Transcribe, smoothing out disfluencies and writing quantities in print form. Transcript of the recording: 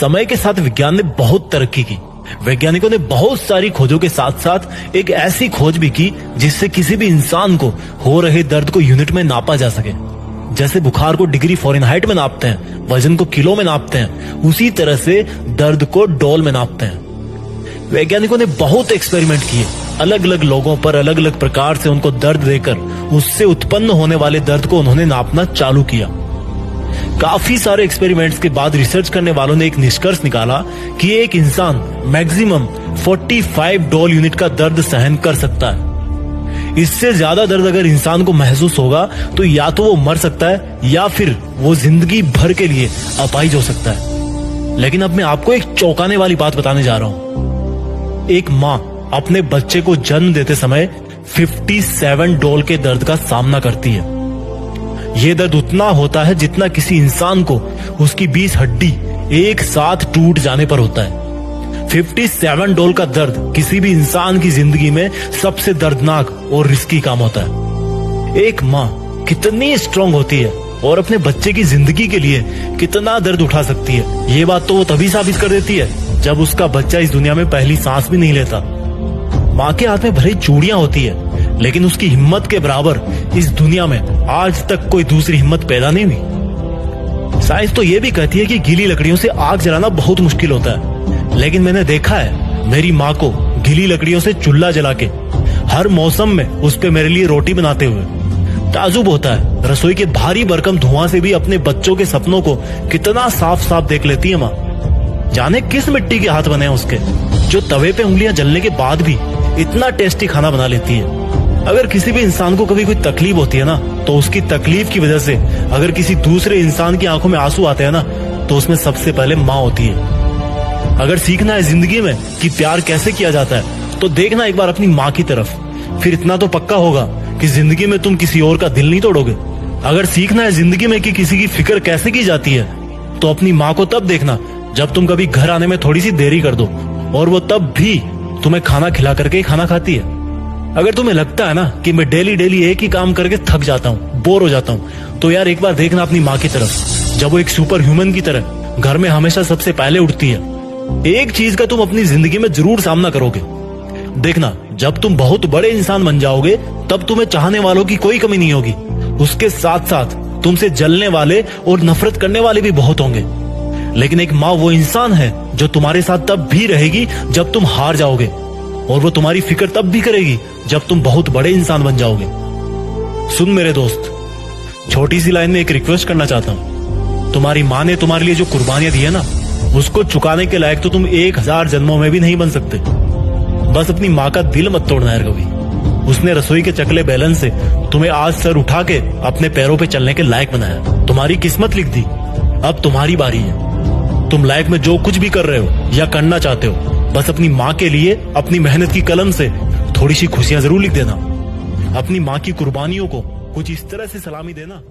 समय के साथ विज्ञान ने बहुत तरक्की की। वैज्ञानिकों ने बहुत सारी खोजों के साथ साथ एक ऐसी खोज भी की जिससे किसी भी इंसान को हो रहे दर्द को यूनिट में नापा जा सके। जैसे बुखार को डिग्री फ़ारेनहाइट में नापते हैं, वजन को किलो में नापते हैं, उसी तरह से दर्द को डोल में नापते हैं। वैज्ञानिकों ने बहुत एक्सपेरिमेंट किए, अलग अलग लोगों पर अलग अलग प्रकार से उनको दर्द देकर उससे उत्पन्न होने वाले दर्द को उन्होंने नापना चालू किया। काफी सारे एक्सपेरिमेंट्स के बाद रिसर्च करने वालों ने एक निष्कर्ष निकाला कि एक इंसान मैक्सिमम 45 डोल यूनिट का दर्द सहन कर सकता है। इससे ज्यादा दर्द अगर इंसान को महसूस होगा तो या तो वो मर सकता है या फिर वो जिंदगी भर के लिए अपाहिज हो सकता है। लेकिन अब मैं आपको एक चौंकाने वाली बात बताने जा रहा हूं। एक माँ अपने बच्चे को जन्म देते समय 57 डोल के दर्द का सामना करती है। यह दर्द उतना होता है जितना किसी इंसान को उसकी 20 हड्डी एक साथ टूट जाने पर होता है। 57 डोल का दर्द किसी भी इंसान की जिंदगी में सबसे दर्दनाक और रिस्की काम होता है। एक माँ कितनी स्ट्रांग होती है और अपने बच्चे की जिंदगी के लिए कितना दर्द उठा सकती है, ये बात तो वो तभी साबित कर देती है जब उसका बच्चा इस दुनिया में पहली सांस भी नहीं लेता। माँ के हाथ में भले चूड़ियां होती है, लेकिन उसकी हिम्मत के बराबर इस दुनिया में आज तक कोई दूसरी हिम्मत पैदा नहीं हुई। साइंस तो ये भी कहती है कि गीली लकड़ियों से आग जलाना बहुत मुश्किल होता है, लेकिन मैंने देखा है मेरी माँ को गीली लकड़ियों से चूल्हा जला के हर मौसम में उस पे मेरे लिए रोटी बनाते हुए। ताजुब होता है रसोई के भारी भरकम धुआं से भी अपने बच्चों के सपनों को कितना साफ साफ देख लेती है माँ। जाने किस मिट्टी के हाथ बने हैं उसके, जो तवे पे उंगलियां जलने के बाद भी इतना टेस्टी खाना बना लेती है। अगर किसी भी इंसान को कभी कोई तकलीफ होती है ना, तो उसकी तकलीफ की वजह से अगर किसी दूसरे इंसान की आंखों में आंसू आते हैं ना, तो उसमें सबसे पहले माँ होती है। अगर सीखना है जिंदगी में कि प्यार कैसे किया जाता है, तो देखना एक बार अपनी माँ की तरफ, फिर इतना तो पक्का होगा कि जिंदगी में तुम किसी और का दिल नहीं तोड़ोगे। अगर सीखना है जिंदगी में कि किसी की फिक्र कैसे की जाती है, तो अपनी माँ को तब देखना जब तुम कभी घर आने में थोड़ी सी देरी कर दो और वो तब भी तुम्हें खाना खिला करके खाना खाती है। अगर तुम्हें लगता है ना कि मैं डेली डेली एक ही काम करके थक जाता हूँ, बोर हो जाता हूँ, तो यार एक बार देखना अपनी माँ की तरफ, जब वो एक सुपर ह्यूमन की तरह घर में हमेशा सबसे पहले उठती है। एक चीज का तुम अपनी जिंदगी में जरूर सामना करोगे। देखना, जब तुम बहुत बड़े इंसान बन जाओगे तब तुम्हें चाहने वालों की कोई कमी नहीं होगी। उसके साथ साथ तुमसे जलने वाले और नफरत करने वाले भी बहुत होंगे। लेकिन एक माँ वो इंसान है जो तुम्हारे साथ तब भी रहेगी जब तुम हार जाओगे, और वो तुम्हारी फिक्र तब भी करेगी जब तुम बहुत बड़े इंसान बन जाओगे। सुन मेरे दोस्त, छोटी सी लाइन में एक रिक्वेस्ट करना चाहता हूँ। तुम्हारी माँ ने तुम्हारे लिए जो कुर्बानियां दी है ना, उसको चुकाने के लायक तो तुम 1000 जन्मों में भी नहीं बन सकते। बस अपनी माँ का दिल मत तोड़ना यार कभी। उसने रसोई के चकले बेलन से तुम्हें आज सर उठा के अपने पैरों पे चलने के लायक बनाया। तुम्हारी किस्मत लिख दी, अब तुम्हारी बारी है। तुम लाइफ में जो कुछ भी कर रहे हो या करना चाहते हो, बस अपनी माँ के लिए अपनी मेहनत की कलम से थोड़ी सी खुशियां जरूर लिख देना। अपनी माँ की कुर्बानियों को कुछ इस तरह से सलामी देना